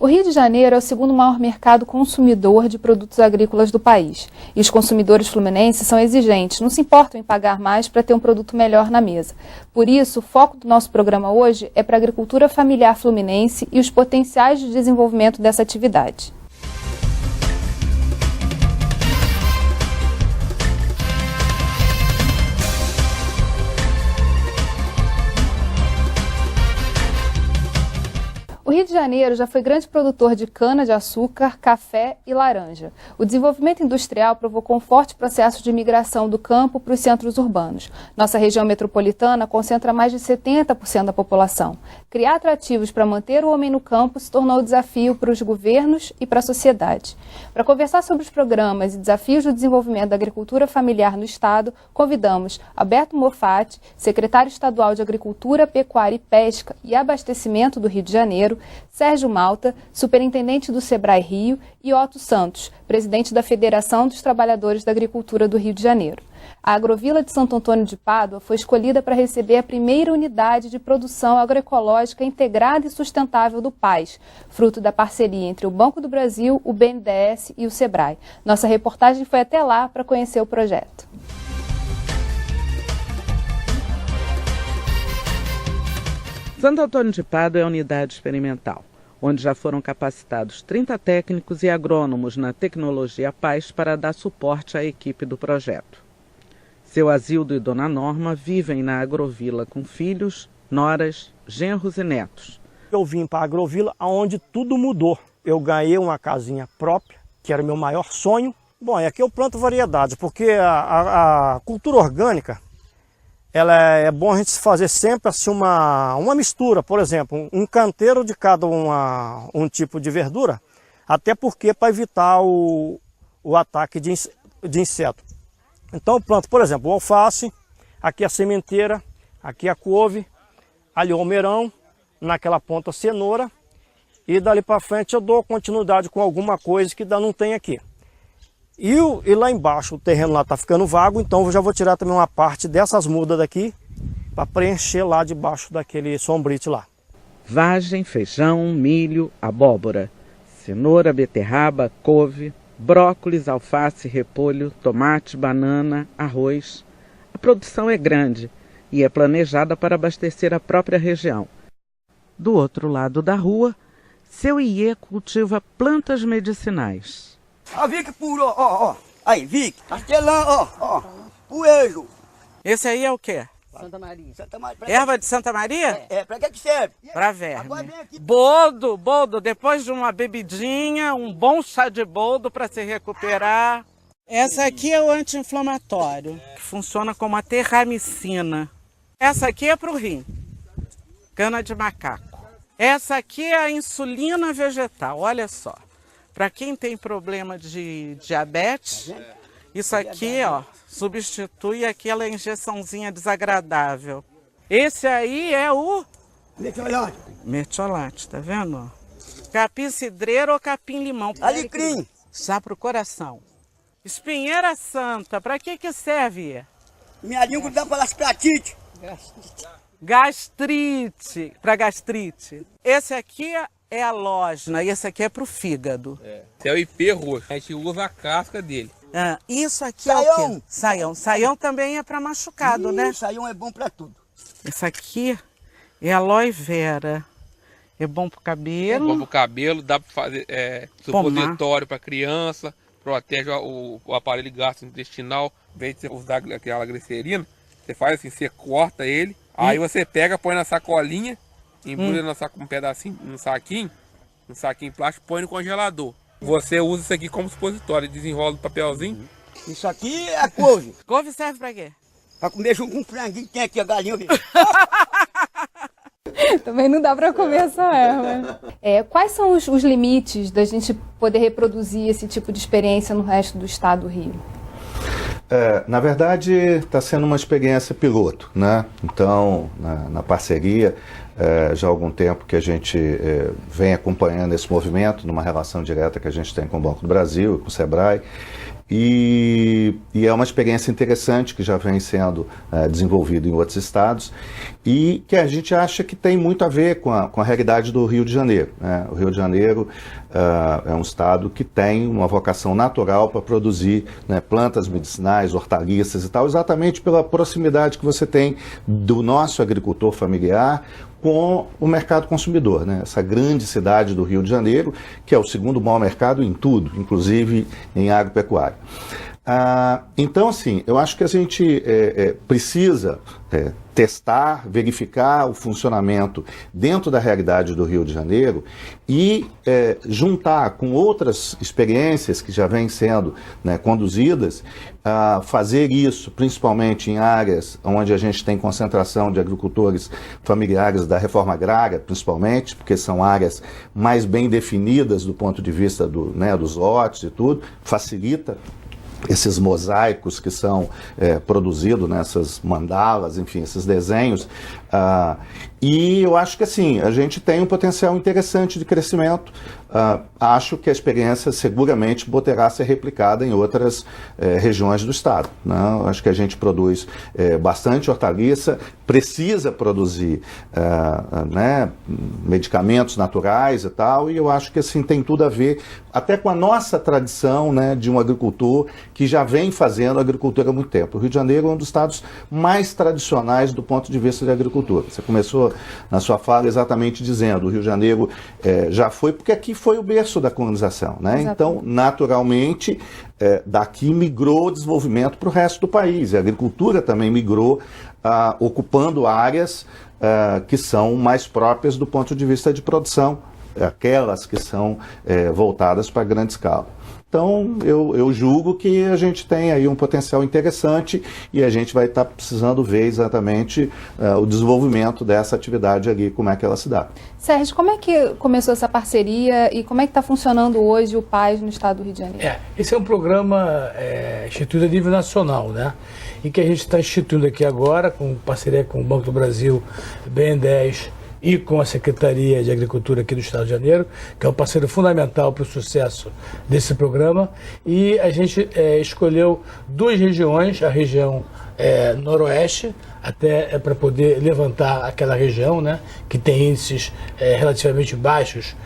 O Rio de Janeiro é o segundo maior mercado consumidor de produtos agrícolas do país. E os consumidores fluminenses são exigentes, não se importam em pagar mais para ter um produto melhor na mesa. Por isso, o foco do nosso programa hoje é para a agricultura familiar fluminense e os potenciais de desenvolvimento dessa atividade. O Rio de Janeiro já foi grande produtor de cana-de-açúcar, café e laranja. O desenvolvimento industrial provocou um forte processo de migração do campo para os centros urbanos. Nossa região metropolitana concentra mais de 70% da população. Criar atrativos para manter o homem no campo se tornou um desafio para os governos e para a sociedade. Para conversar sobre os programas e desafios do desenvolvimento da agricultura familiar no Estado, convidamos Alberto Moffatti, secretário estadual de Agricultura, Pecuária e Pesca e Abastecimento do Rio de Janeiro, Sérgio Malta, superintendente do Sebrae Rio, e Otto Santos, presidente da Federação dos Trabalhadores da Agricultura do Rio de Janeiro. A Agrovila de Santo Antônio de Pádua foi escolhida para receber a primeira unidade de produção agroecológica integrada e sustentável do PAS, fruto da parceria entre o Banco do Brasil, o BNDES e o Sebrae. Nossa reportagem foi até lá para conhecer o projeto. Santo Antônio de Pádua é a unidade experimental, onde já foram capacitados 30 técnicos e agrônomos na tecnologia PAS para dar suporte à equipe do projeto. Seu Asildo e Dona Norma vivem na Agrovila com filhos, noras, genros e netos. Eu vim para a Agrovila onde tudo mudou. Eu ganhei uma casinha própria, que era o meu maior sonho. Bom, aqui eu planto variedades, porque a cultura orgânica, é bom a gente fazer sempre assim, uma mistura, por exemplo, um canteiro de cada um tipo de verdura, até porque para evitar o ataque de inseto. Então eu planto, por exemplo, o alface, aqui a sementeira, aqui a couve, ali o almeirão, naquela ponta a cenoura, e dali para frente eu dou continuidade com alguma coisa que ainda não tem aqui. E lá embaixo o terreno lá está ficando vago, então eu já vou tirar também uma parte dessas mudas daqui para preencher lá debaixo daquele sombrite lá. Vagem, feijão, milho, abóbora, cenoura, beterraba, couve, brócolis, alface, repolho, tomate, banana, arroz. A produção é grande e é planejada para abastecer a própria região. Do outro lado da rua, seu Iê cultiva plantas medicinais. A Vic puro, ó. Aí, Vic, castelão, ó. Poejo. Esse aí é o quê? Santa Maria. Erva de Santa Maria? Pra que serve? Pra verme. Boldo, depois de uma bebidinha, um bom chá de boldo para se recuperar. Essa aqui é o anti-inflamatório, que funciona como a terramicina. Essa aqui é pro rim, cana de macaco. Essa aqui é a insulina vegetal, olha só. Para quem tem problema de diabetes, isso aqui, ó, substitui aquela injeçãozinha desagradável. Esse aí é o mertiolate, tá vendo? Capim cidreiro ou capim limão. Alecrim. Chá pro coração. Espinheira santa, para que serve? Minha língua dá para gastrite. Gastrite, para gastrite. Esse aqui é a lógina e esse aqui é pro fígado. Esse é o ipê roxo, a gente usa a casca dele. Isso aqui é o quê? Saião. Saião também é para machucado, né? Saião é bom para tudo. Esse aqui é aloe vera. É bom pro cabelo. É bom pro cabelo, dá para fazer supositório para criança, protege o aparelho gastrointestinal. Em vez de você usar aquela glicerina, você faz assim, você corta ele, aí você pega, põe na sacolinha, embrulha um pedacinho, um saquinho plástico, põe no congelador. Você usa isso aqui como supositório, desenrola o papelzinho. Isso aqui é a couve. Couve serve pra quê? Pra comer junto com um franguinho que tem aqui, a galinha. Também não dá para comer essa erva. Quais são os limites da gente poder reproduzir esse tipo de experiência no resto do estado do Rio? Na verdade, está sendo uma experiência piloto, né? Então, na parceria, já há algum tempo que a gente vem acompanhando esse movimento, numa relação direta que a gente tem com o Banco do Brasil e com o Sebrae. E é uma experiência interessante que já vem sendo desenvolvida em outros estados e que a gente acha que tem muito a ver com a realidade do Rio de Janeiro, né? O Rio de Janeiro é um estado que tem uma vocação natural para produzir, né, plantas medicinais, hortaliças e tal, exatamente pela proximidade que você tem do nosso agricultor familiar com o mercado consumidor, né? Essa grande cidade do Rio de Janeiro, que é o segundo maior mercado em tudo, inclusive em agropecuária. Então, assim, eu acho que a gente precisa testar, verificar o funcionamento dentro da realidade do Rio de Janeiro e juntar com outras experiências que já vêm sendo, né, conduzidas, fazer isso principalmente em áreas onde a gente tem concentração de agricultores familiares da reforma agrária, principalmente, porque são áreas mais bem definidas do ponto de vista dos lotes e tudo, facilita esses mosaicos que são produzidos nessas mandalas, enfim, esses desenhos. E eu acho que assim, a gente tem um potencial interessante de crescimento. Acho que a experiência seguramente poderá ser replicada em outras regiões do estado, né? Acho que a gente produz bastante hortaliça, precisa produzir medicamentos naturais e tal, e eu acho que assim tem tudo a ver até com a nossa tradição, né, de um agricultor que já vem fazendo agricultura há muito tempo. O Rio de Janeiro é um dos estados mais tradicionais do ponto de vista de agricultura. Você começou na sua fala exatamente dizendo, o Rio de Janeiro já foi, porque aqui foi o berço da colonização, né? Então, naturalmente, daqui migrou o desenvolvimento para o resto do país. A agricultura também migrou, ocupando áreas que são mais próprias do ponto de vista de produção, aquelas que são voltadas para grande escala. Então, eu julgo que a gente tem aí um potencial interessante e a gente vai estar precisando ver exatamente o desenvolvimento dessa atividade ali, como é que ela se dá. Sérgio, como é que começou essa parceria e como é que está funcionando hoje o PAS no estado do Rio de Janeiro? Esse é um programa instituído a nível nacional, né? E que a gente está instituindo aqui agora, com parceria com o Banco do Brasil, BN10, e com a Secretaria de Agricultura aqui do Estado de Janeiro, que é um parceiro fundamental para o sucesso desse programa. E a gente escolheu duas regiões, a região noroeste, até para poder levantar aquela região, né, que tem índices relativamente baixos,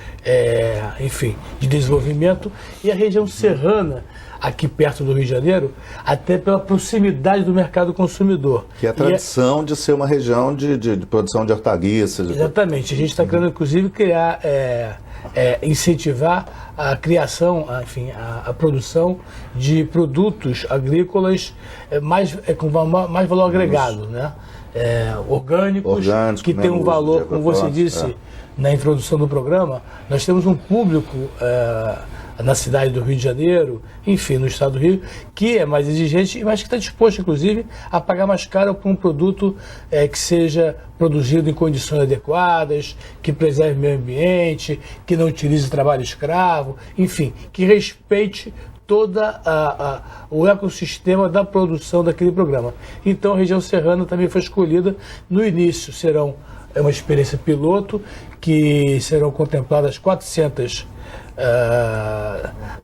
enfim, de desenvolvimento, e a região serrana, aqui perto do Rio de Janeiro, até pela proximidade do mercado consumidor. Que é a tradição de ser uma região de produção de hortaliças. Exatamente. A gente está querendo, inclusive, criar, incentivar a criação, enfim, a produção de produtos agrícolas com mais valor agregado, né? Orgânicos, que tem um valor, como você disse na introdução do programa, nós temos um público na cidade do Rio de Janeiro, enfim, no estado do Rio, que é mais exigente, mas que está disposto, inclusive, a pagar mais caro por um produto que seja produzido em condições adequadas, que preserve o meio ambiente, que não utilize trabalho escravo, enfim, que respeite todo o ecossistema da produção daquele programa. Então, a região serrana também foi escolhida. No início serão uma experiência piloto, que serão contempladas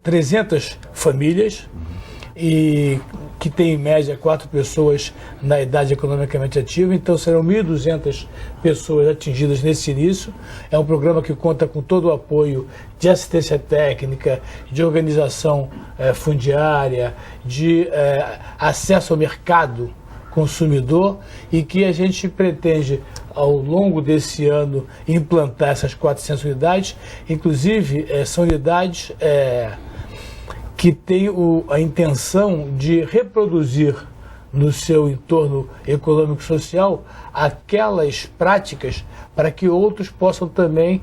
300 famílias, e que tem em média 4 pessoas na idade economicamente ativa, então serão 1.200 pessoas atingidas nesse início. É um programa que conta com todo o apoio de assistência técnica, de organização fundiária, de acesso ao mercado consumidor, e que a gente pretende, ao longo desse ano, implantar essas 400 unidades. Inclusive, são unidades que têm a intenção de reproduzir no seu entorno econômico e social aquelas práticas para que outros possam também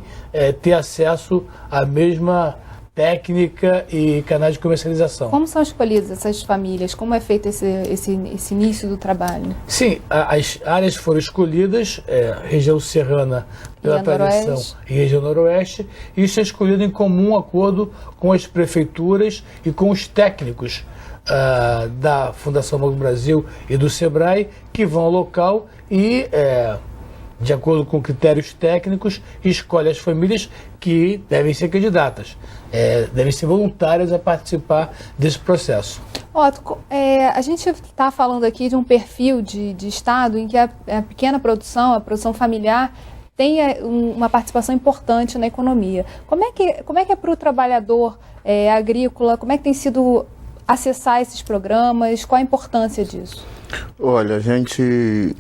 ter acesso à mesma técnica e canais de comercialização. Como são escolhidas essas famílias? Como é feito esse início do trabalho? Sim, as áreas foram escolhidas, região serrana pela tradição e região noroeste, e isso é escolhido em comum acordo com as prefeituras e com os técnicos da Fundação Banco do Brasil e do Sebrae, que vão ao local e de acordo com critérios técnicos, escolhe as famílias que devem ser candidatas, devem ser voluntárias a participar desse processo. Otto, a gente está falando aqui de um perfil de estado em que a pequena produção, a produção familiar, tem uma participação importante na economia. Como é que é para o trabalhador agrícola, como é que tem sido acessar esses programas, qual a importância disso? Olha, a gente,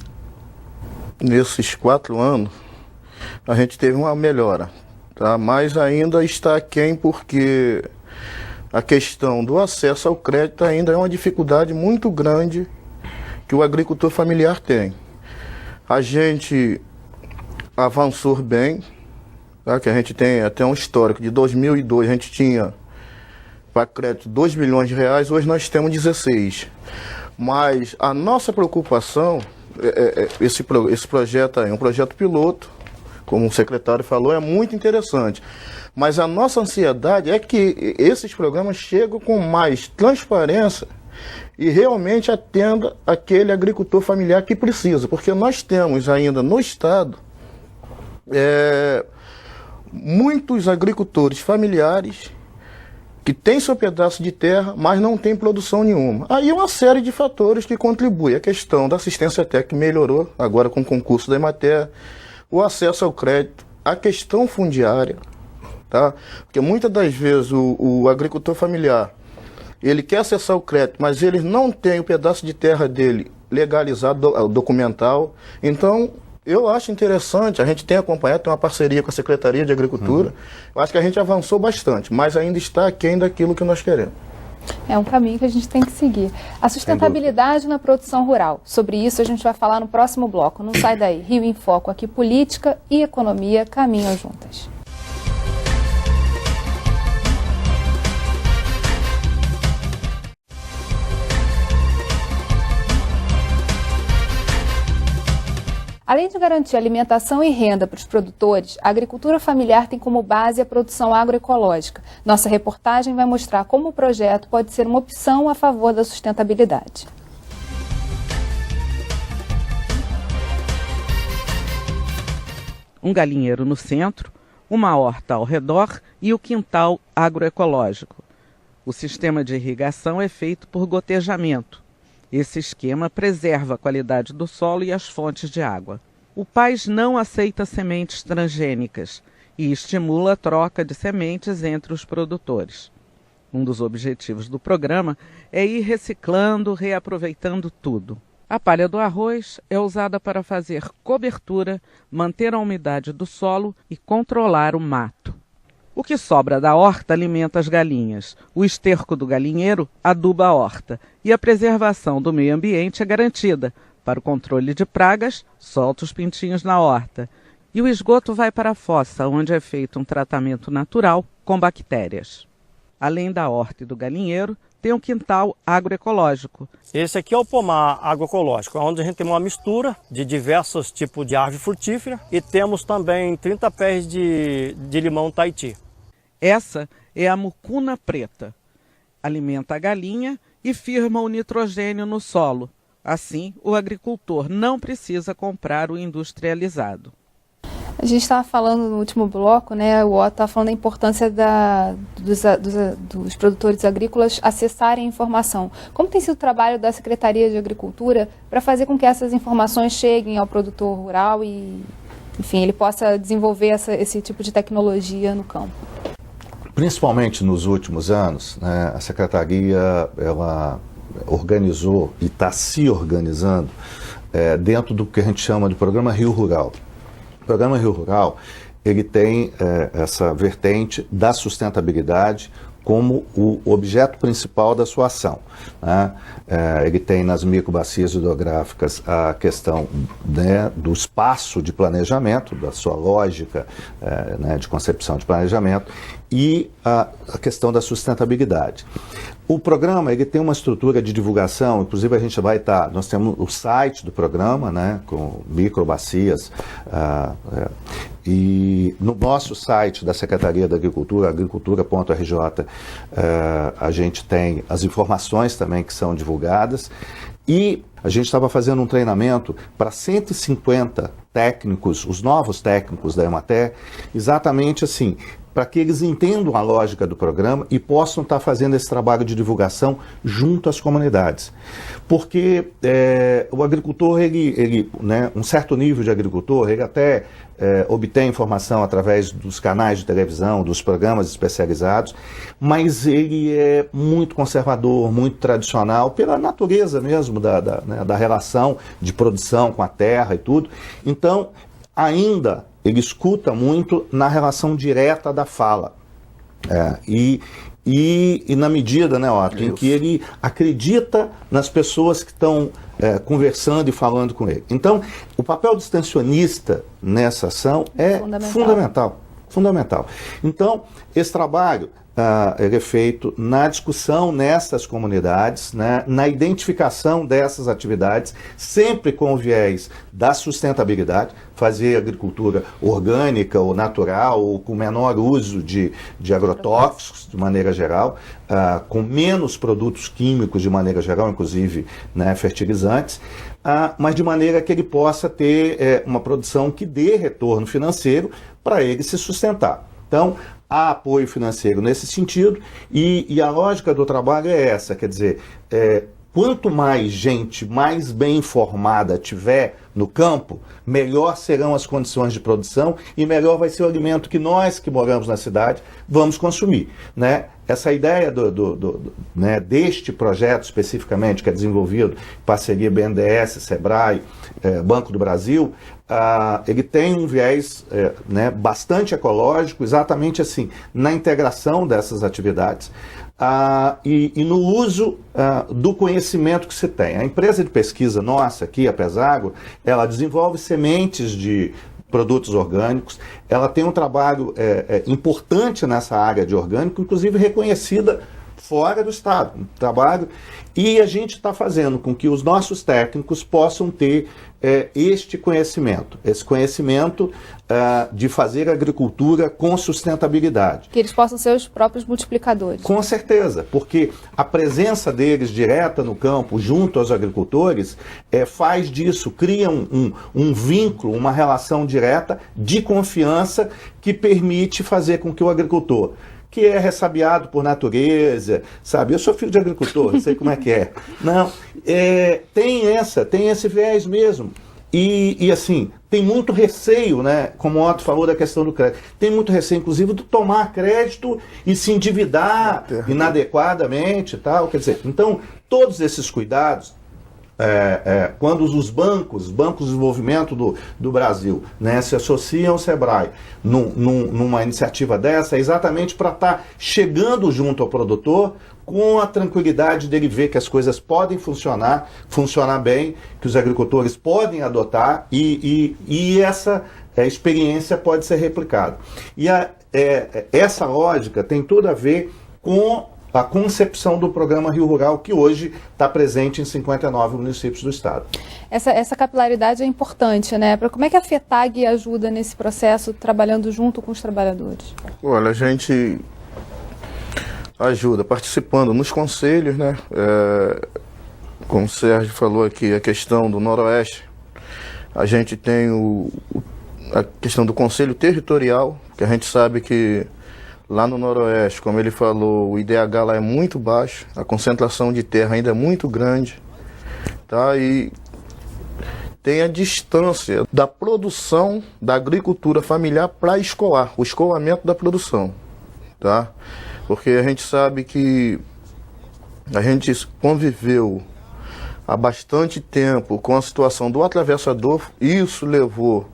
nesses 4 anos, a gente teve uma melhora, tá? Mas ainda está aquém porque a questão do acesso ao crédito ainda é uma dificuldade muito grande que o agricultor familiar tem. A gente avançou bem, tá? Que a gente tem até um histórico de 2002, a gente tinha para crédito 2 milhões de reais, hoje nós temos 16. Mas a nossa preocupação, esse projeto é um projeto piloto, como o secretário falou, é muito interessante. Mas a nossa ansiedade é que esses programas cheguem com mais transparência e realmente atenda aquele agricultor familiar que precisa. Porque nós temos ainda no estado muitos agricultores familiares que têm seu pedaço de terra, mas não tem produção nenhuma. Aí uma série de fatores que contribuem. A questão da assistência técnica melhorou, agora com o concurso da Emater, o acesso ao crédito, a questão fundiária, tá? Porque muitas das vezes o agricultor familiar, ele quer acessar o crédito, mas ele não tem o pedaço de terra dele legalizado, documental. Então, eu acho interessante, a gente tem acompanhado, tem uma parceria com a Secretaria de Agricultura. Eu acho que a gente avançou bastante, mas ainda está aquém daquilo que nós queremos. É um caminho que a gente tem que seguir. A sustentabilidade na produção rural. Sobre isso a gente vai falar no próximo bloco. Não sai daí. Rio em Foco. Aqui política e economia caminham juntas. Além de garantir alimentação e renda para os produtores, a agricultura familiar tem como base a produção agroecológica. Nossa reportagem vai mostrar como o projeto pode ser uma opção a favor da sustentabilidade. Um galinheiro no centro, uma horta ao redor e o quintal agroecológico. O sistema de irrigação é feito por gotejamento. Esse esquema preserva a qualidade do solo e as fontes de água. O PAIS não aceita sementes transgênicas e estimula a troca de sementes entre os produtores. Um dos objetivos do programa é ir reciclando, reaproveitando tudo. A palha do arroz é usada para fazer cobertura, manter a umidade do solo e controlar o mato. O que sobra da horta alimenta as galinhas. O esterco do galinheiro aduba a horta e a preservação do meio ambiente é garantida. Para o controle de pragas, solta os pintinhos na horta. E o esgoto vai para a fossa, onde é feito um tratamento natural com bactérias. Além da horta e do galinheiro, tem um quintal agroecológico. Esse aqui é o pomar agroecológico, onde a gente tem uma mistura de diversos tipos de árvore frutífera e temos também 30 pés de limão Tahiti. Essa é a mucuna preta. Alimenta a galinha e firma o nitrogênio no solo. Assim, o agricultor não precisa comprar o industrializado. A gente estava falando no último bloco, né? O Otto estava falando da importância dos produtores agrícolas acessarem a informação. Como tem sido o trabalho da Secretaria de Agricultura para fazer com que essas informações cheguem ao produtor rural e, enfim, ele possa desenvolver esse tipo de tecnologia no campo? Principalmente nos últimos anos, né, a Secretaria ela organizou e está se organizando dentro do que a gente chama de Programa Rio Rural. O Programa Rio Rural ele tem essa vertente da sustentabilidade como o objeto principal da sua ação, né? Ele tem nas microbacias hidrográficas a questão, né, do espaço de planejamento, da sua lógica né, de concepção de planejamento e a questão da sustentabilidade. O programa ele tem uma estrutura de divulgação, inclusive a gente vai estar, nós temos o site do programa, né, com microbacias, e no nosso site da Secretaria da Agricultura, agricultura.rj, a gente tem as informações também que são divulgadas e A gente estava fazendo um treinamento para 150 técnicos, os novos técnicos da Emater, exatamente assim, para que eles entendam a lógica do programa e possam estar fazendo esse trabalho de divulgação junto às comunidades. Porque o agricultor, né, um certo nível de agricultor, ele até obtém informação através dos canais de televisão, dos programas especializados, mas ele é muito conservador, muito tradicional, pela natureza mesmo da relação de produção com a terra e tudo. Então, ainda ele escuta muito na relação direta da fala. E na medida, né, Otto, em que ele acredita nas pessoas que estão conversando e falando com ele. Então, o papel do extensionista nessa ação é fundamental. Então, esse trabalho ele é feito na discussão nessas comunidades, né, na identificação dessas atividades, sempre com o viés da sustentabilidade, fazer agricultura orgânica ou natural, ou com menor uso de agrotóxicos, de maneira geral, com menos produtos químicos, de maneira geral, inclusive, né, fertilizantes, mas de maneira que ele possa ter uma produção que dê retorno financeiro para ele se sustentar. Então, há apoio financeiro nesse sentido e a lógica do trabalho é essa, quer dizer, quanto mais gente mais bem informada tiver no campo, melhor serão as condições de produção e melhor vai ser o alimento que nós que moramos na cidade vamos consumir, né? Essa ideia né, deste projeto especificamente, que é desenvolvido em parceria BNDES, SEBRAE, Banco do Brasil, ele tem um viés né, bastante ecológico, exatamente assim, na integração dessas atividades e no uso do conhecimento que se tem. A empresa de pesquisa nossa aqui, a Pesagro, ela desenvolve sementes de produtos orgânicos, ela tem um trabalho importante nessa área de orgânico, inclusive reconhecida fora do estado, um trabalho, e a gente está fazendo com que os nossos técnicos possam ter esse conhecimento de fazer agricultura com sustentabilidade. Que eles possam ser os próprios multiplicadores. Com certeza, porque a presença deles direta no campo, junto aos agricultores, faz disso, cria um vínculo, uma relação direta de confiança que permite fazer com que o agricultor, que é ressabiado por natureza, sabe? Eu sou filho de agricultor, não sei como é que é. Não, tem esse viés mesmo. E assim, tem muito receio, né? Como o Otto falou da questão do crédito. Tem muito receio, inclusive, de tomar crédito e se endividar inadequadamente e tal. Quer dizer, então, todos esses cuidados, quando os bancos de desenvolvimento do Brasil, né, se associam ao SEBRAE numa iniciativa dessa, é exatamente para estar chegando junto ao produtor com a tranquilidade dele ver que as coisas podem funcionar bem, que os agricultores podem adotar e essa experiência pode ser replicada. E essa lógica tem tudo a ver com a concepção do programa Rio Rural, que hoje está presente em 59 municípios do estado. Essa capilaridade é importante, né? Como é que a FETAG ajuda nesse processo, trabalhando junto com os trabalhadores? Olha, a gente ajuda participando nos conselhos, né? Como o Sérgio falou aqui, a questão do Noroeste, a gente tem a questão do Conselho Territorial, que a gente sabe que lá no Noroeste, como ele falou, o IDH lá é muito baixo, a concentração de terra ainda é muito grande, tá? E tem a distância da produção da agricultura familiar para escoar, o escoamento da produção, tá? Porque a gente sabe que a gente conviveu há bastante tempo com a situação do atravessador, isso levou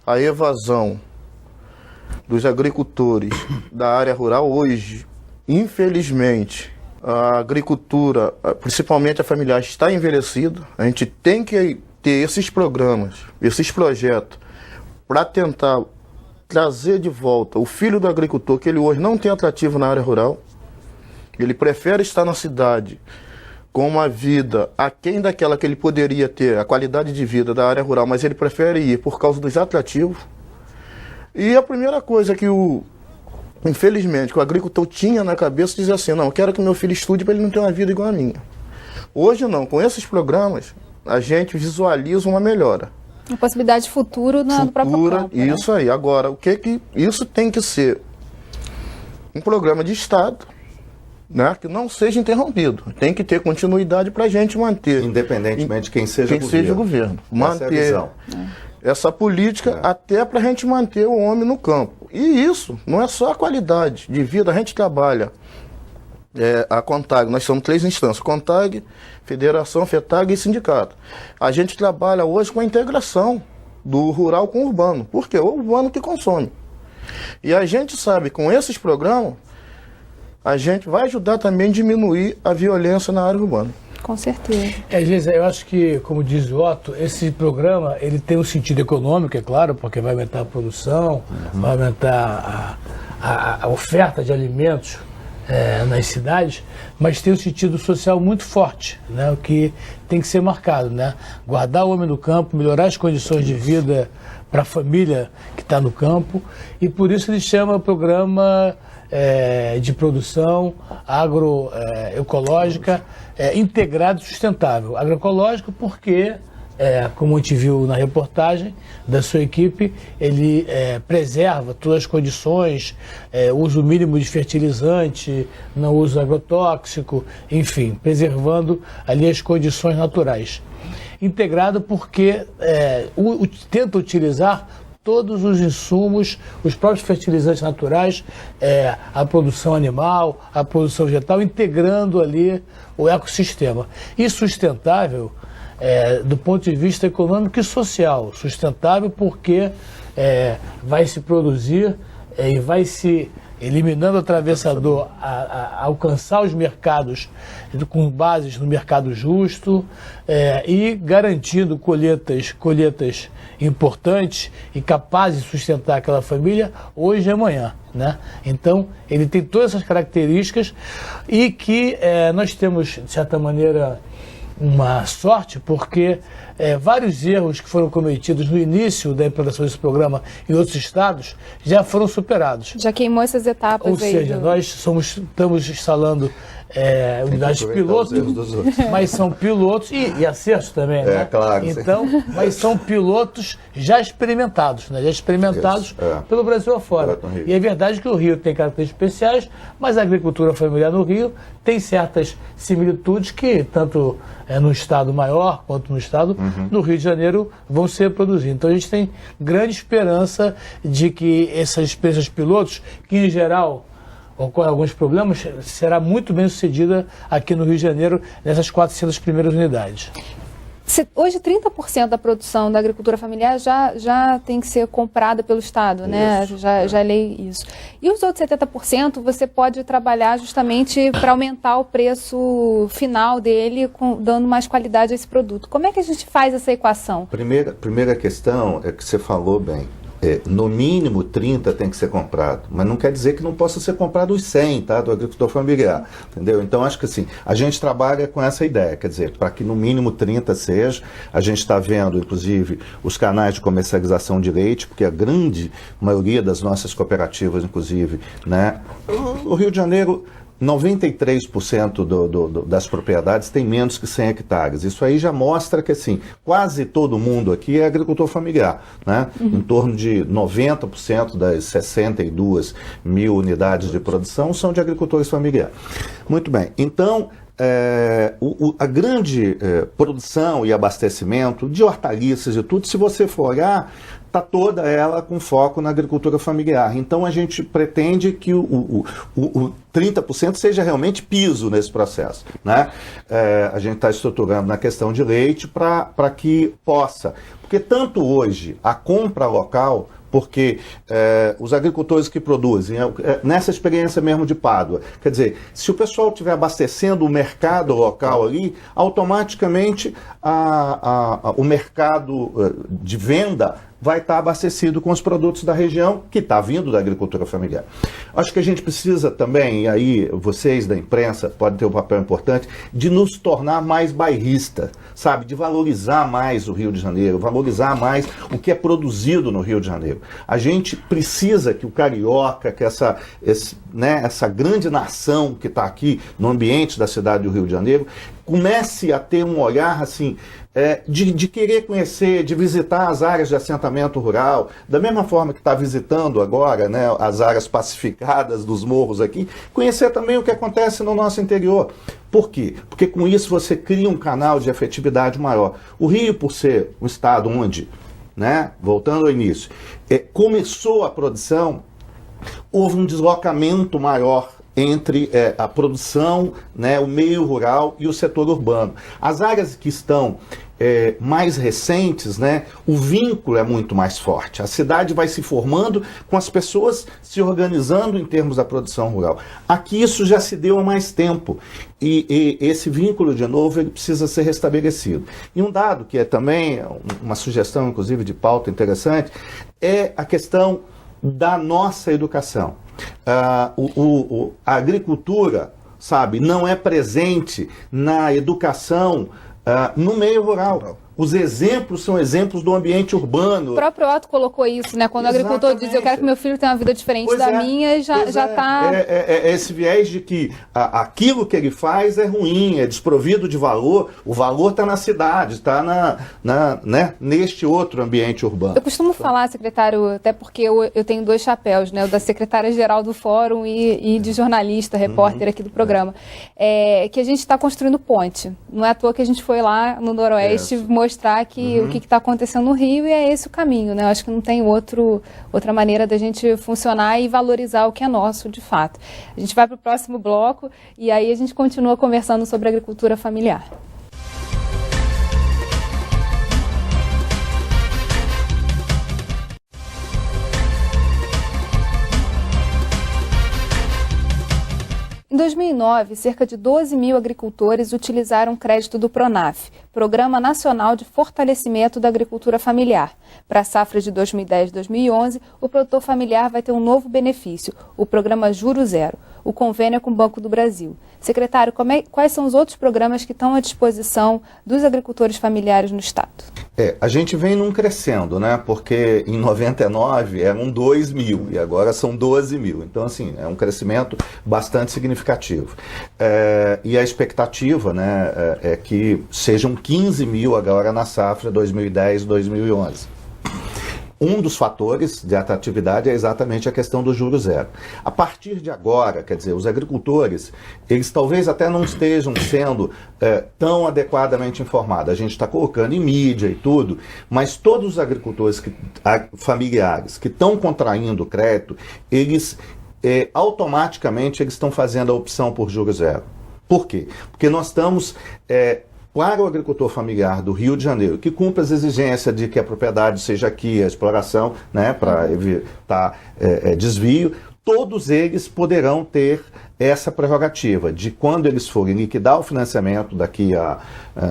à evasão dos agricultores da área rural. Hoje, infelizmente, a agricultura, principalmente a familiar, está envelhecida. A gente tem que ter esses programas, esses projetos, para tentar trazer de volta o filho do agricultor, que ele hoje não tem atrativo na área rural. Ele prefere estar na cidade com uma vida aquém daquela que ele poderia ter, a qualidade de vida da área rural, mas ele prefere ir por causa dos atrativos. E a primeira coisa que infelizmente, que o agricultor tinha na cabeça, dizia assim, não, eu quero que meu filho estude para ele não ter uma vida igual a minha. Hoje não, com esses programas, a gente visualiza uma melhora. Uma possibilidade de futuro no próprio campo. Isso aí. Agora, o que isso tem que ser um programa de Estado, né, que não seja interrompido. Tem que ter continuidade para a gente manter. Independentemente de quem seja o governo. Manter essa política até para a gente manter o homem no campo. E isso não é só a qualidade de vida. A gente trabalha a CONTAG, nós somos 3 instâncias: CONTAG, Federação, FETAG e Sindicato. A gente trabalha hoje com a integração do rural com o urbano, porque é o urbano que consome. E a gente sabe, com esses programas, a gente vai ajudar também a diminuir a violência na área urbana. Com certeza. Geisa, eu acho que, como diz o Otto, esse programa ele tem um sentido econômico, é claro, porque vai aumentar a produção, vai aumentar a oferta de alimentos nas cidades, mas tem um sentido social muito forte, né? O que tem que ser marcado, né? Guardar o homem no campo, melhorar as condições de vida para a família que está no campo, e por isso ele chama o programa de produção agroecológica integrada e sustentável. Agroecológico porque, como a gente viu na reportagem da sua equipe, ele preserva todas as condições, uso mínimo de fertilizante, não uso agrotóxico, enfim, preservando ali as condições naturais. Integrado porque tenta utilizar todos os insumos, os próprios fertilizantes naturais, a produção animal, a produção vegetal, integrando ali o ecossistema. E sustentável do ponto de vista econômico e social. Sustentável porque vai se produzir e vai se eliminando o atravessador a alcançar os mercados com bases no mercado justo e garantindo colheitas importantes e capazes de sustentar aquela família hoje e amanhã, né? Então, ele tem todas essas características e que nós temos, de certa maneira, uma sorte, porque vários erros que foram cometidos no início da implantação desse programa em outros estados já foram superados. Já queimou essas etapas. Ou seja, nós estamos instalando unidades pilotos, mas são pilotos e acertos também, né? Claro. Então, mas são pilotos já experimentados, né? Já experimentados pelo Brasil afora. E é verdade que o Rio tem características especiais, mas a agricultura familiar no Rio tem certas similitudes que, tanto no estado maior quanto no estado, no Rio de Janeiro, vão ser produzidos. Então a gente tem grande esperança de que essas experiências pilotos, que em geral ocorrem alguns problemas, será muito bem sucedida aqui no Rio de Janeiro, nessas 400 primeiras unidades. Hoje, 30% da produção da agricultura familiar já tem que ser comprada pelo Estado, né? Já é lei isso. E os outros 70% você pode trabalhar justamente para aumentar o preço final dele, dando mais qualidade a esse produto. Como é que a gente faz essa equação? Primeira questão é que você falou bem. No mínimo 30 tem que ser comprado, mas não quer dizer que não possa ser comprado os 100, tá, do agricultor familiar, entendeu? Então acho que assim, a gente trabalha com essa ideia, quer dizer, para que no mínimo 30 seja, a gente está vendo inclusive os canais de comercialização de leite, porque a grande maioria das nossas cooperativas, inclusive, né, o Rio de Janeiro, 93% das propriedades tem menos que 100 hectares. Isso aí já mostra que assim, quase todo mundo aqui é agricultor familiar, né? Em torno de 90% das 62 mil unidades de produção são de agricultores familiares. Muito bem, então a grande produção e abastecimento de hortaliças e tudo, se você for olhar, está toda ela com foco na agricultura familiar. Então a gente pretende que o 30% seja realmente piso nesse processo, né? A gente está estruturando na questão de leite para que possa, porque tanto hoje a compra local, porque os agricultores que produzem, nessa experiência mesmo de Pádua, quer dizer, se o pessoal estiver abastecendo o mercado local ali, automaticamente o mercado de venda vai estar abastecido com os produtos da região que está vindo da agricultura familiar. Acho que a gente precisa também, e aí vocês da imprensa podem ter um papel importante, de nos tornar mais bairrista, sabe? De valorizar mais o Rio de Janeiro, valorizar mais o que é produzido no Rio de Janeiro. A gente precisa que o carioca, que essa grande nação que está aqui no ambiente da cidade do Rio de Janeiro, comece a ter um olhar assim, de querer conhecer, de visitar as áreas de assentamento rural, da mesma forma que está visitando agora, né, as áreas pacificadas dos morros aqui, conhecer também o que acontece no nosso interior. Por quê? Porque com isso você cria um canal de efetividade maior. O Rio, por ser um estado onde, né, voltando ao início, começou a produção, houve um deslocamento maior entre a produção, né, o meio rural e o setor urbano. As áreas que estão mais recentes, né, o vínculo é muito mais forte. A cidade vai se formando com as pessoas se organizando em termos da produção rural. Aqui isso já se deu há mais tempo e esse vínculo, de novo, ele precisa ser restabelecido. E um dado que é também uma sugestão, inclusive, de pauta interessante, é a questão da nossa educação. A agricultura, sabe, não é presente na educação no meio rural. Os exemplos são exemplos do ambiente urbano. O próprio Otto colocou isso, né? Quando o agricultor diz, eu quero que meu filho tenha uma vida diferente da minha, já está... esse viés de que aquilo que ele faz é ruim, é desprovido de valor. O valor está na cidade, está né, neste outro ambiente urbano. Eu costumo falar, secretário, até porque eu tenho 2 chapéus, né? O da secretária-geral do Fórum e de jornalista, repórter aqui do programa. Que a gente está construindo ponte. Não é à toa que a gente foi lá no Noroeste mostrar que o que está acontecendo no Rio, e é esse o caminho, né? Eu acho que não tem outra maneira da gente funcionar e valorizar o que é nosso, de fato. A gente vai para o próximo bloco e aí a gente continua conversando sobre agricultura familiar. Em 2009, cerca de 12 mil agricultores utilizaram crédito do PRONAF, Programa Nacional de Fortalecimento da Agricultura Familiar. Para a safra de 2010-2011, o produtor familiar vai ter um novo benefício, o Programa Juro Zero. O convênio é com o Banco do Brasil. Secretário, quais são os outros programas que estão à disposição dos agricultores familiares no Estado? A gente vem num crescendo, né? Porque em 99 eram 2 mil e agora são 12 mil. Então, assim, é um crescimento bastante significativo. E a expectativa, né, é que sejam 15 mil agora na safra 2010-2011. Um dos fatores de atratividade é exatamente a questão do juro zero. A partir de agora, quer dizer, os agricultores, eles talvez até não estejam sendo tão adequadamente informados. A gente está colocando em mídia e tudo, mas todos os agricultores familiares que estão contraindo crédito, eles automaticamente eles estão fazendo a opção por juro zero. Por quê? Porque nós estamos... para o agricultor familiar do Rio de Janeiro, que cumpra as exigências de que a propriedade seja aqui, a exploração, né, para evitar desvio, todos eles poderão ter essa prerrogativa de, quando eles forem liquidar o financiamento daqui a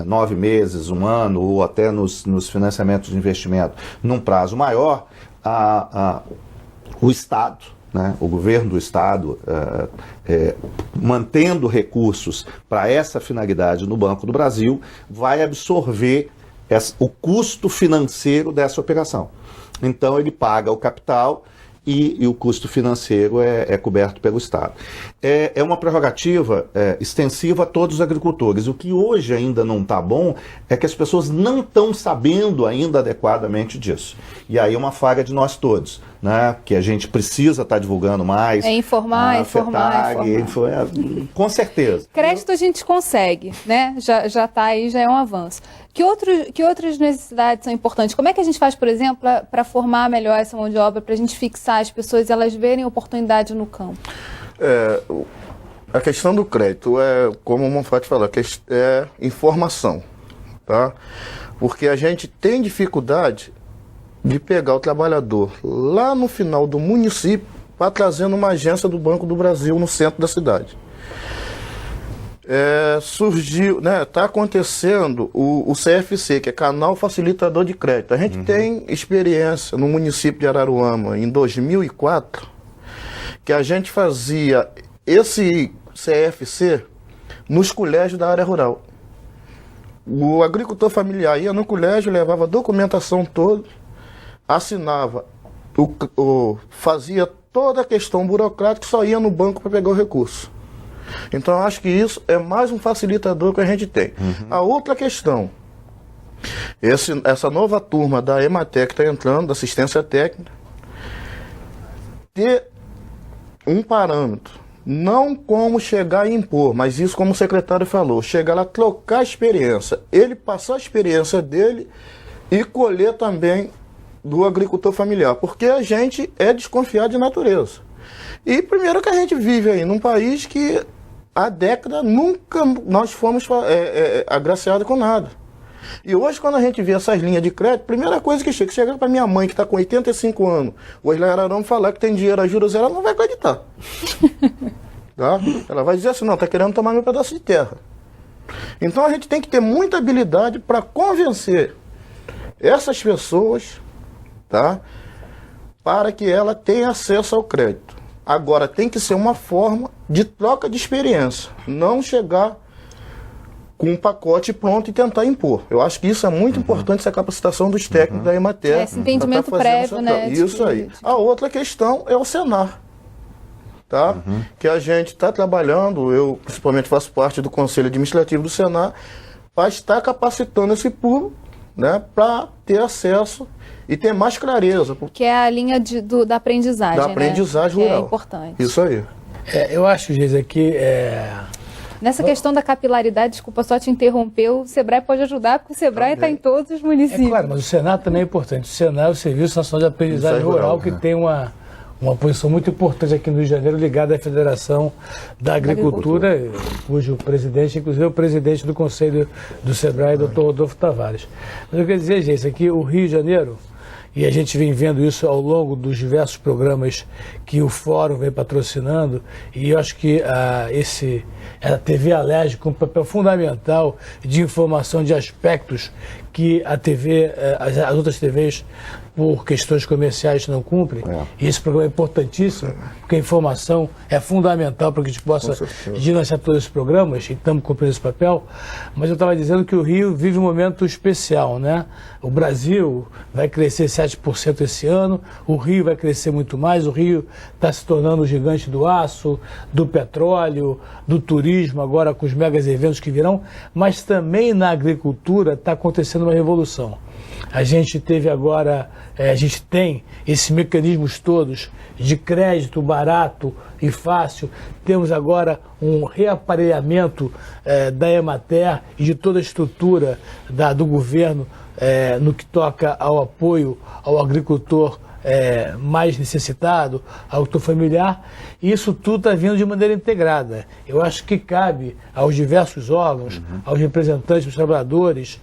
9 meses, 1 ano, ou até nos financiamentos de investimento num prazo maior, o Estado, né, o governo do Estado, mantendo recursos para essa finalidade no Banco do Brasil, vai absorver o custo financeiro dessa operação. Então ele paga o capital e o custo financeiro é coberto pelo Estado. É uma prerrogativa extensiva a todos os agricultores. O que hoje ainda não está bom é que as pessoas não estão sabendo ainda adequadamente disso. E aí é uma falha de nós todos, né? Que a gente precisa estar divulgando mais. Informar. Com certeza. Crédito a gente consegue, né? Já está aí, já é um avanço. Que outras necessidades são importantes? Como é que a gente faz, por exemplo, para formar melhor essa mão de obra, para a gente fixar as pessoas e elas verem oportunidade no campo? A questão do crédito como o Monfatti falou, é informação, tá? Porque a gente tem dificuldade de pegar o trabalhador lá no final do município para trazer numa agência do Banco do Brasil no centro da cidade. Surgiu, né, está acontecendo o CFC, que é Canal Facilitador de Crédito. A gente tem experiência no município de Araruama em 2004, que a gente fazia esse CFC nos colégios da área rural. O agricultor familiar ia no colégio, levava a documentação toda, assinava, fazia toda a questão burocrática e só ia no banco para pegar o recurso. Então, eu acho que isso é mais um facilitador que a gente tem. A outra questão, essa nova turma da Emater que está entrando, da assistência técnica, ter um parâmetro, não como chegar e impor, mas isso como o secretário falou, chegar lá, trocar a experiência, ele passar a experiência dele e colher também do agricultor familiar, porque a gente é desconfiado de natureza. E primeiro que a gente vive aí num país que há décadas nunca nós fomos agraciados com nada. E hoje, quando a gente vê essas linhas de crédito, a primeira coisa que chega para minha mãe, que está com 85 anos, hoje lá em Ararão, falar que tem dinheiro a juros zero, ela não vai acreditar. Tá? Ela vai dizer assim, não, está querendo tomar meu pedaço de terra. Então a gente tem que ter muita habilidade para convencer essas pessoas, tá? Para que ela tenha acesso ao crédito. Agora, tem que ser uma forma de troca de experiência, não chegar com um pacote pronto e tentar impor. Eu acho que isso é muito importante, essa capacitação dos técnicos da Emater. Esse entendimento prévio, né? Isso aí. A outra questão é o Senar, tá? Que a gente está trabalhando, eu principalmente faço parte do Conselho Administrativo do Senar, para estar capacitando esse público, né, para ter acesso e ter mais clareza. Que é a linha da aprendizagem, da aprendizagem rural. Que é importante. Isso aí. Eu acho, Geisa, que nessa questão da capilaridade, desculpa só te interromper, o SEBRAE pode ajudar, porque o SEBRAE está em todos os municípios. É claro, mas o Senar também é importante. O Senar é o Serviço Nacional de Aprendizagem Rural, que tem uma posição muito importante aqui no Rio de Janeiro, ligada à Federação da Agricultura, cujo presidente, inclusive, é o presidente do Conselho do SEBRAE, Dr. Rodolfo Tavares. Mas eu quero dizer, gente, aqui o Rio de Janeiro, e a gente vem vendo isso ao longo dos diversos programas que o Fórum vem patrocinando, e eu acho que a TV Alerj, com um papel fundamental de informação de aspectos que a TV, as outras TVs, por questões comerciais, não cumprem. E esse programa é importantíssimo, porque a informação é fundamental para que a gente possa gerenciar todos esses programas, e estamos cumprindo esse papel. Mas eu estava dizendo que o Rio vive um momento especial, né? O Brasil vai crescer 7% esse ano, o Rio vai crescer muito mais, o Rio está se tornando o gigante do aço, do petróleo, do turismo, agora com os megas eventos que virão, mas também na agricultura está acontecendo uma revolução. A gente teve agora, a gente tem esses mecanismos todos de crédito barato e fácil. Temos agora um reaparelhamento da Emater e de toda a estrutura do governo no que toca ao apoio ao agricultor mais necessitado, ao agricultor familiar. Isso tudo está vindo de maneira integrada. Eu acho que cabe aos diversos órgãos, aos representantes dos trabalhadores,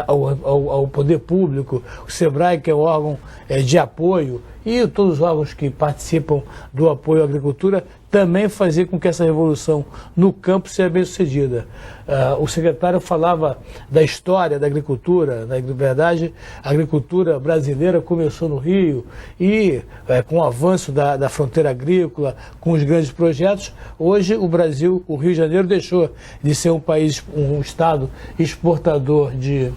ao poder público, o SEBRAE, que é o órgão de apoio, e todos os órgãos que participam do apoio à agricultura, também fazer com que essa revolução no campo seja bem sucedida. O secretário falava da história da agricultura, na verdade, a agricultura brasileira começou no Rio e com o avanço da fronteira agrícola, com os grandes projetos, hoje o Brasil, o Rio de Janeiro deixou de ser um estado exportador de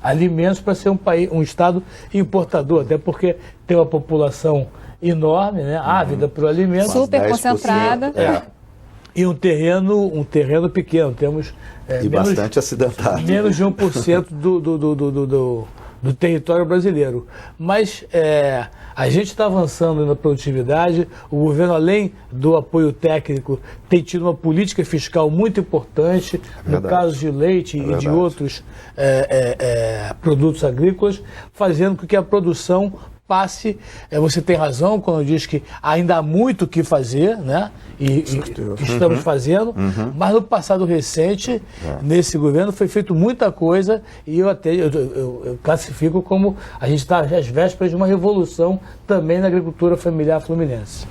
alimentos para ser um estado importador, até porque tem uma população enorme, né, ávida por alimento. Super concentrada. E um terreno pequeno, temos bastante acidentado. Menos de 1% do território brasileiro. Mas a gente está avançando na produtividade, o governo, além do apoio técnico, tem tido uma política fiscal muito importante, no caso de leite e de outros produtos agrícolas, fazendo com que a produção passe. Você tem razão quando diz que ainda há muito o que fazer, né? E estamos fazendo, mas no passado recente, nesse governo, foi feito muita coisa, e eu classifico como a gente está às vésperas de uma revolução também na agricultura familiar fluminense.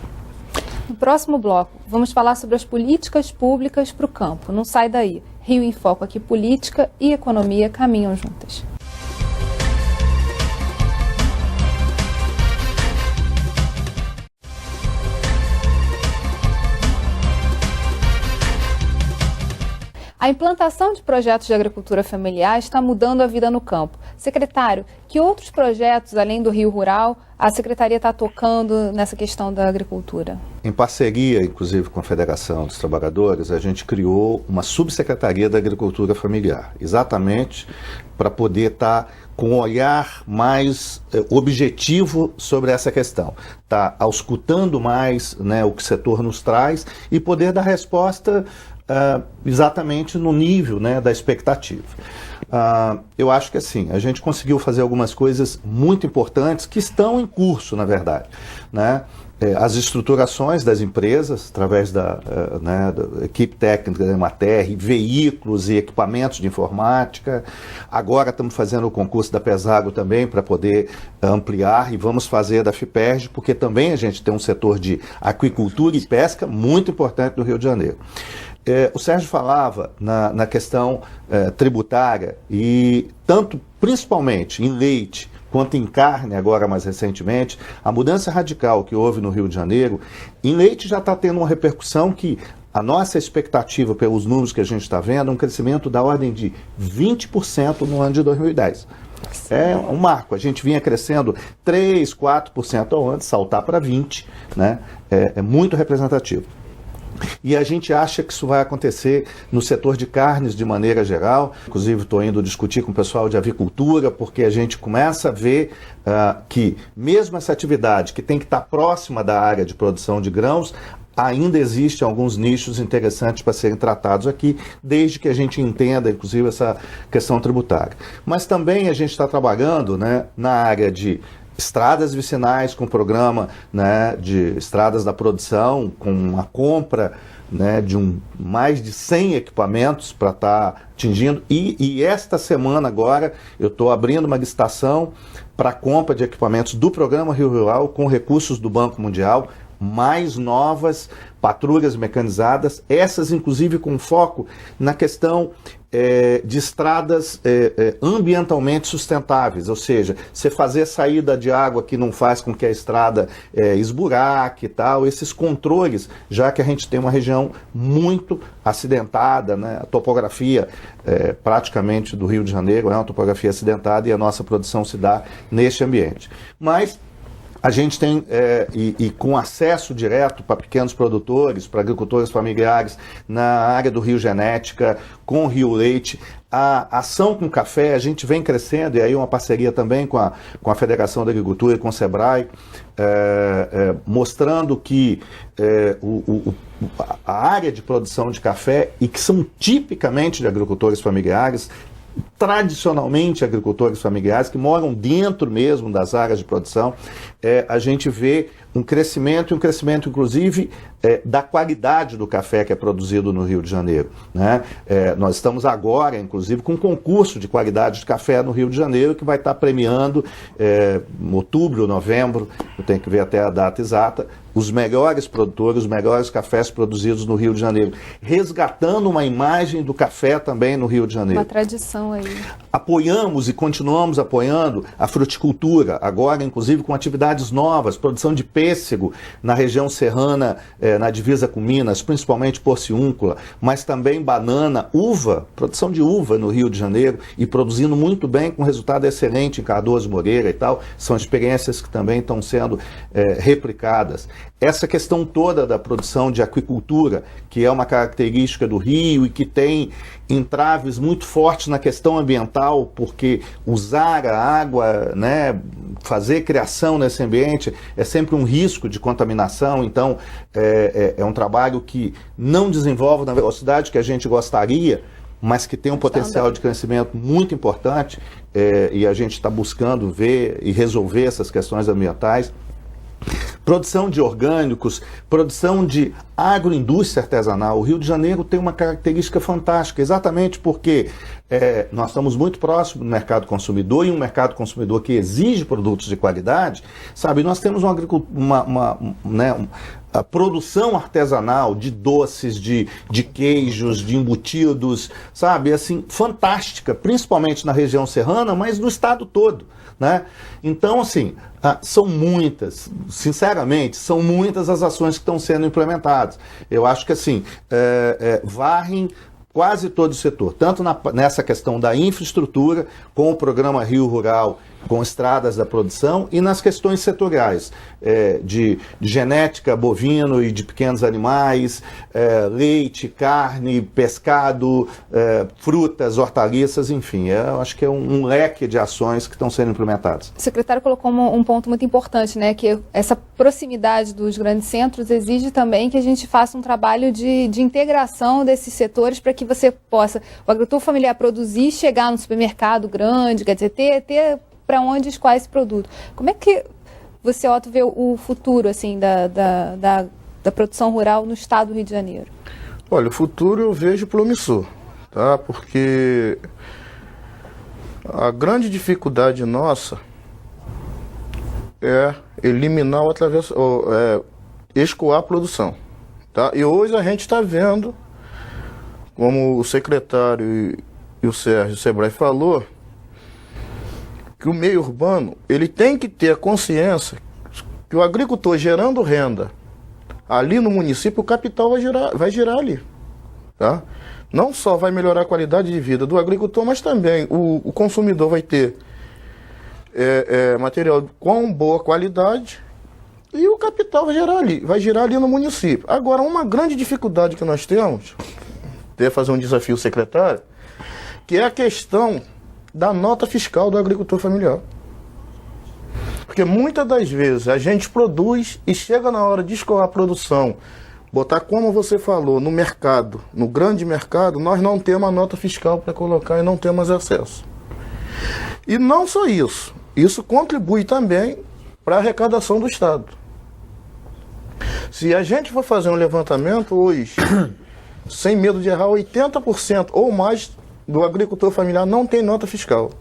No próximo bloco, vamos falar sobre as políticas públicas para o campo. Não sai daí. Rio em Foco aqui, política e economia caminham juntas. A implantação de projetos de agricultura familiar está mudando a vida no campo. Secretário, que outros projetos, além do Rio Rural, a Secretaria está tocando nessa questão da agricultura? Em parceria, inclusive, com a Federação dos Trabalhadores, a gente criou uma subsecretaria da Agricultura Familiar, exatamente para poder estar com um olhar mais objetivo sobre essa questão. Está auscultando mais, né, o que o setor nos traz e poder dar resposta exatamente no nível, né, da expectativa. Eu acho que assim, a gente conseguiu fazer algumas coisas muito importantes que estão em curso, na verdade, né? As estruturações das empresas, através da equipe técnica da Emater, veículos e equipamentos de informática. Agora estamos fazendo o concurso da Pesago também para poder ampliar, e vamos fazer da FIPERJ, porque também a gente tem um setor de aquicultura e pesca muito importante no Rio de Janeiro. O Sérgio falava na questão tributária, e tanto, principalmente em leite, quanto em carne, agora mais recentemente, a mudança radical que houve no Rio de Janeiro, em leite já está tendo uma repercussão que a nossa expectativa, pelos números que a gente está vendo, é um crescimento da ordem de 20% no ano de 2010. É um marco. A gente vinha crescendo 3%, 4% ao ano, saltar para 20%, né? É muito representativo. E a gente acha que isso vai acontecer no setor de carnes de maneira geral. Inclusive estou indo discutir com o pessoal de avicultura, porque a gente começa a ver que mesmo essa atividade que tem que estar próxima da área de produção de grãos, ainda existem alguns nichos interessantes para serem tratados aqui, desde que a gente entenda, inclusive, essa questão tributária. Mas também a gente está trabalhando, né, na área de estradas vicinais, com o programa, né, de estradas da produção, com a compra, né, de mais de 100 equipamentos para estar atingindo. E esta semana agora eu estou abrindo uma licitação para a compra de equipamentos do programa Rio Rural com recursos do Banco Mundial, mais novas patrulhas mecanizadas, essas inclusive com foco na questão de estradas ambientalmente sustentáveis, ou seja, você fazer saída de água que não faz com que a estrada esburaque e tal, esses controles, já que a gente tem uma região muito acidentada, né? A topografia praticamente do Rio de Janeiro é uma topografia acidentada e a nossa produção se dá neste ambiente. Mas a gente tem, e com acesso direto para pequenos produtores, para agricultores familiares, na área do Rio Genética, com o Rio Leite, a ação com café, a gente vem crescendo, e aí uma parceria também com a Federação da Agricultura e com o SEBRAE, mostrando que a área de produção de café, e que são tipicamente de agricultores familiares, tradicionalmente agricultores familiares, que moram dentro mesmo das áreas de produção, a gente vê um crescimento inclusive da qualidade do café que é produzido no Rio de Janeiro, né? Nós estamos agora, inclusive, com um concurso de qualidade de café no Rio de Janeiro, que vai estar premiando em outubro, novembro, eu tenho que ver até a data exata, os melhores produtores, os melhores cafés produzidos no Rio de Janeiro, resgatando uma imagem do café também no Rio de Janeiro. Uma tradição aí. Apoiamos e continuamos apoiando a fruticultura, agora inclusive com atividades novas, produção de pêssego na região serrana, na divisa com Minas, principalmente porciúncula, mas também banana, uva, produção de uva no Rio de Janeiro, e produzindo muito bem, com resultado excelente em Cardoso Moreira e tal. São experiências que também estão sendo replicadas. Essa questão toda da produção de aquicultura, que é uma característica do Rio e que tem entraves muito fortes na questão ambiental, porque usar a água, né, fazer criação nesse ambiente é sempre um risco de contaminação. Então é um trabalho que não desenvolve na velocidade que a gente gostaria, mas que tem um potencial de crescimento muito importante, e a gente está buscando ver e resolver essas questões ambientais. Produção de orgânicos, produção de agroindústria artesanal. O Rio de Janeiro tem uma característica fantástica, exatamente porque nós estamos muito próximos do mercado consumidor, e um mercado consumidor que exige produtos de qualidade, sabe? Nós temos a produção artesanal de doces, de queijos, de embutidos, sabe? Assim, fantástica, principalmente na região serrana, mas no estado todo, né? Então, assim, são muitas, sinceramente, são muitas as ações que estão sendo implementadas. Eu acho que, assim, varrem quase todo o setor, tanto nessa questão da infraestrutura, com o programa Rio Rural, com estradas da produção e nas questões setoriais, de genética bovino e de pequenos animais, leite, carne, pescado, frutas, hortaliças, enfim. Eu acho que é um leque de ações que estão sendo implementadas. O secretário colocou um ponto muito importante, né, que essa proximidade dos grandes centros exige também que a gente faça um trabalho de integração desses setores para que você possa, o agricultor familiar, produzir, chegar no supermercado grande, quer dizer, ter para onde escoar esse produto. Como é que você, Otto, vê o futuro assim, da produção rural no estado do Rio de Janeiro? Olha, o futuro eu vejo promissor, tá? Porque a grande dificuldade nossa é eliminar escoar a produção, tá? E hoje a gente está vendo, como o secretário e o Sérgio Sebrae falou, que o meio urbano ele tem que ter a consciência que o agricultor gerando renda ali no município, o capital vai girar ali, tá? Não só vai melhorar a qualidade de vida do agricultor, mas também o consumidor vai ter material com boa qualidade e o capital vai girar ali no município. Agora, uma grande dificuldade que nós temos, devo fazer um desafio secretário, que é a questão da nota fiscal do agricultor familiar. Porque muitas das vezes a gente produz e chega na hora de escoar a produção, botar, como você falou, no mercado, no grande mercado, nós não temos a nota fiscal para colocar e não temos acesso. E não só isso, isso contribui também para a arrecadação do Estado. Se a gente for fazer um levantamento hoje, sem medo de errar, 80% ou mais do agricultor familiar não tem nota fiscal.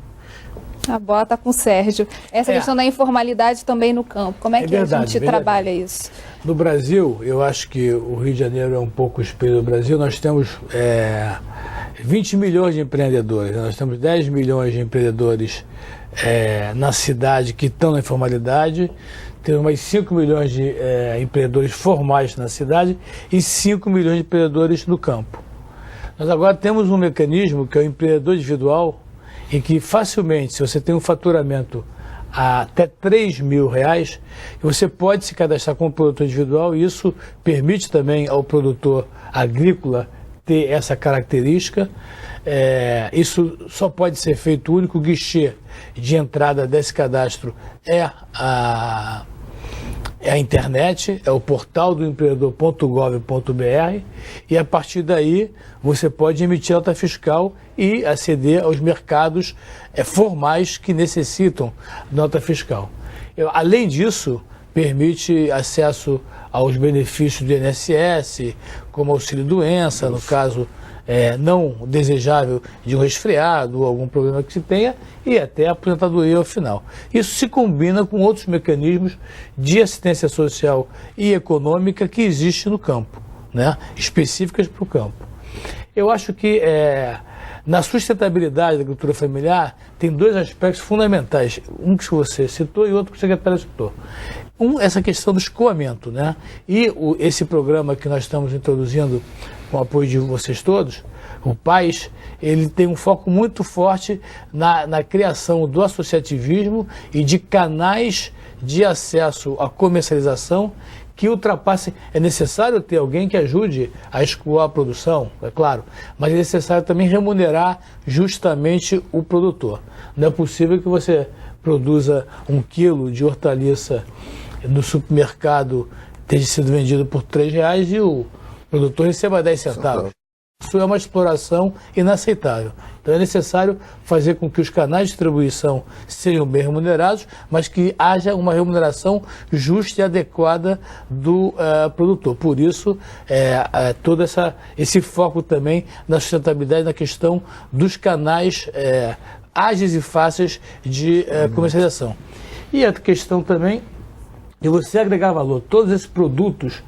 A bola está com o Sérgio. Essa questão da informalidade também no campo. Como é que a gente trabalha isso? No Brasil, eu acho que o Rio de Janeiro é um pouco o espelho do Brasil. Nós temos 20 milhões de empreendedores. Nós temos 10 milhões de empreendedores na cidade que estão na informalidade. Temos mais 5 milhões de empreendedores formais na cidade e 5 milhões de empreendedores no campo. Nós agora temos um mecanismo que é o empreendedor individual, em que facilmente, se você tem um faturamento até R$3.000, você pode se cadastrar como produtor individual, e isso permite também ao produtor agrícola ter essa característica. Isso só pode ser feito, o único guichê de entrada desse cadastro é a internet, é o portal do empreendedor.gov.br, e a partir daí você pode emitir nota fiscal e aceder aos mercados formais que necessitam de nota fiscal. Além disso, permite acesso aos benefícios do INSS, como auxílio-doença, no caso não desejável de um resfriado ou algum problema que se tenha, e até a aposentadoria ao final. Isso se combina com outros mecanismos de assistência social e econômica que existem no campo, né? Específicas para o campo. Eu acho que na sustentabilidade da agricultura familiar tem dois aspectos fundamentais, um que você citou e outro que o secretário citou. Essa questão do escoamento, né? E esse programa que nós estamos introduzindo com o apoio de vocês todos, o PAIS, ele tem um foco muito forte na criação do associativismo e de canais de acesso à comercialização que ultrapassem. É necessário ter alguém que ajude a escoar a produção, é claro, mas é necessário também remunerar justamente o produtor. Não é possível que você produza 1 quilo de hortaliça no supermercado, tenha sido vendido por R$3 e o produtor receba 10 centavos. Isso é uma exploração inaceitável. Então é necessário fazer com que os canais de distribuição sejam bem remunerados, mas que haja uma remuneração justa e adequada do produtor. Por isso, todo esse foco também na sustentabilidade, na questão dos canais ágeis e fáceis de comercialização. E a questão também de você agregar valor. Todos esses produtos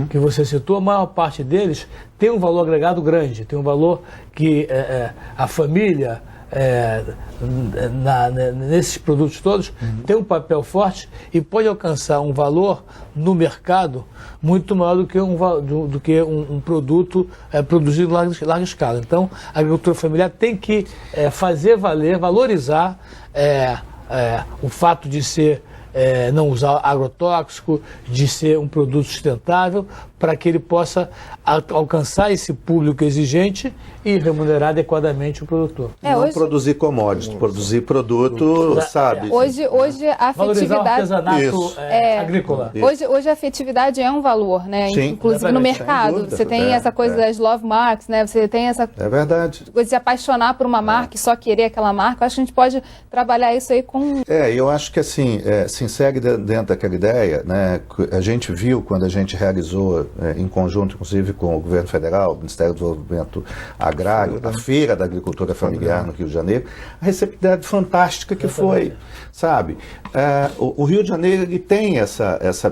que você citou, a maior parte deles tem um valor agregado grande, tem um valor que a família, nesses produtos todos, tem um papel forte e pode alcançar um valor no mercado muito maior do que um produto produzido em larga escala. Então, a agricultura familiar tem que fazer valer, valorizar o fato de ser não usar agrotóxico, de ser um produto sustentável, para que ele possa alcançar esse público exigente e remunerar adequadamente o produtor. Não produzir commodities, produzir produto, sabe? Hoje a afetividade... Valorizar o artesanato agrícola. Hoje a afetividade é um valor, né? Sim, inclusive no mercado. dúvida. Você tem essa coisa das love marks, né? Você tem essa É verdade. coisa de se apaixonar por uma marca e só querer aquela marca. Eu acho que a gente pode trabalhar isso aí com... Eu acho que assim, se segue dentro daquela ideia, né? A gente viu quando a gente realizou, em conjunto, inclusive, com o governo federal, o Ministério do Desenvolvimento Agrário, a Feira da Agricultura Familiar no Rio de Janeiro, a receptividade fantástica que foi, sabe? O Rio de Janeiro, ele tem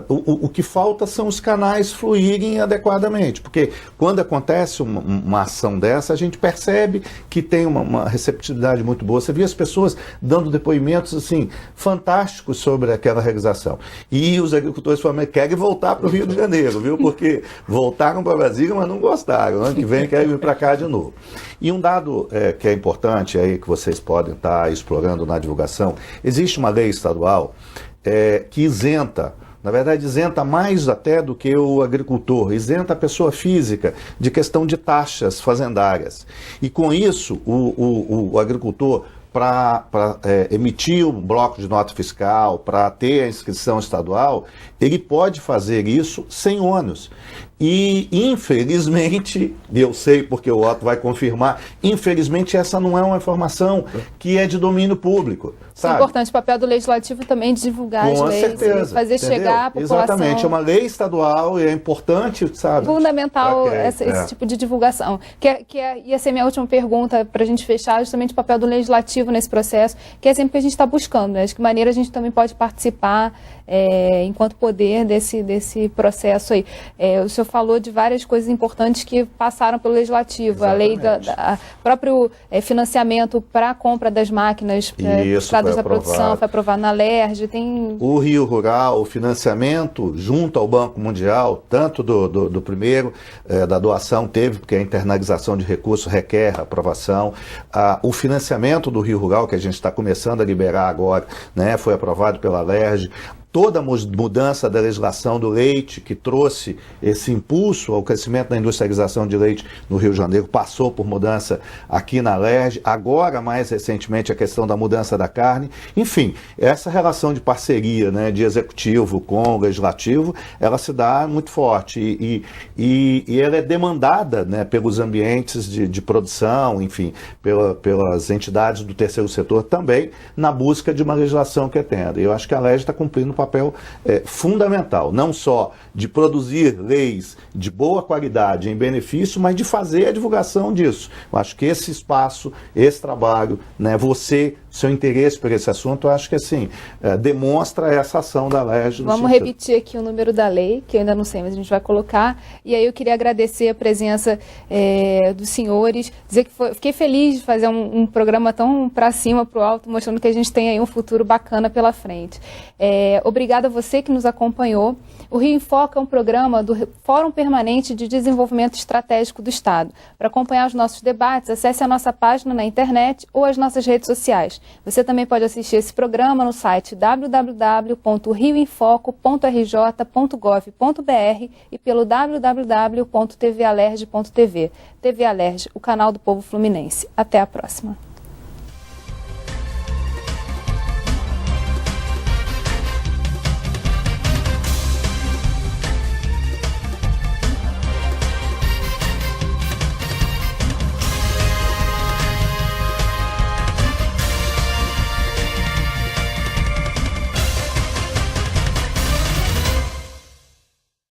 o que falta são os canais fluírem adequadamente, porque quando acontece uma ação dessa, a gente percebe que tem uma receptividade muito boa. Você vê as pessoas dando depoimentos, assim, fantásticos sobre aquela realização. E os agricultores familiares querem voltar para o Rio de Janeiro, viu? Porque voltaram para Brasília, mas não gostaram. Ano que vem querem vir para cá de novo. E um dado que é importante aí, que vocês podem estar explorando na divulgação, existe uma lei estadual que isenta, na verdade isenta mais até do que o agricultor, isenta a pessoa física de questão de taxas fazendárias. E com isso, o agricultor, para emitir um bloco de nota fiscal, para ter a inscrição estadual, ele pode fazer isso sem ônus. E, infelizmente, eu sei porque o Otto vai confirmar, infelizmente essa não é uma informação que é de domínio público. Isso é importante, o papel do legislativo também de divulgar as leis, certeza, fazer entendeu? chegar à população. Exatamente, é uma lei estadual e é importante, sabe? Fundamental esse tipo de divulgação. Ia ser minha última pergunta para a gente fechar, justamente o papel do legislativo nesse processo, que é sempre o que a gente está buscando, né? De que maneira a gente também pode participar enquanto poder desse processo aí. O senhor falou de várias coisas importantes que passaram pelo legislativo, Exatamente. A lei próprio financiamento para a compra das máquinas para da produção, foi aprovado na LERJ, tem... O Rio Rural, o financiamento junto ao Banco Mundial, tanto do primeiro, da doação teve, porque a internalização de recursos requer aprovação. O financiamento do Rio Rural, que a gente está começando a liberar agora, né, foi aprovado pela LERJ. Toda a mudança da legislação do leite, que trouxe esse impulso ao crescimento da industrialização de leite no Rio de Janeiro, passou por mudança aqui na LERJ. Agora, mais recentemente, a questão da mudança da carne. Enfim, essa relação de parceria, né, de executivo com o legislativo, ela se dá muito forte e ela é demandada, né, pelos ambientes de produção, enfim, pelas entidades do terceiro setor também, na busca de uma legislação que atenda. Eu acho que a LERJ está cumprindo papel fundamental, não só de produzir leis de boa qualidade em benefício, mas de fazer a divulgação disso. Eu acho que esse espaço, esse trabalho, né, seu interesse por esse assunto, eu acho que assim, demonstra essa ação da LERJ. Vamos repetir aqui o número da lei, que eu ainda não sei, mas a gente vai colocar. E aí eu queria agradecer a presença dos senhores, dizer que fiquei feliz de fazer um programa tão para cima, para o alto, mostrando que a gente tem aí um futuro bacana pela frente. Obrigada a você que nos acompanhou. O Rio em Foco é um programa do Fórum Permanente de Desenvolvimento Estratégico do Estado. Para acompanhar os nossos debates, acesse a nossa página na internet ou as nossas redes sociais. Você também pode assistir esse programa no site www.rioemfoco.rj.gov.br e pelo www.tvalerj.tv. TV Alerj, o canal do povo fluminense. Até a próxima.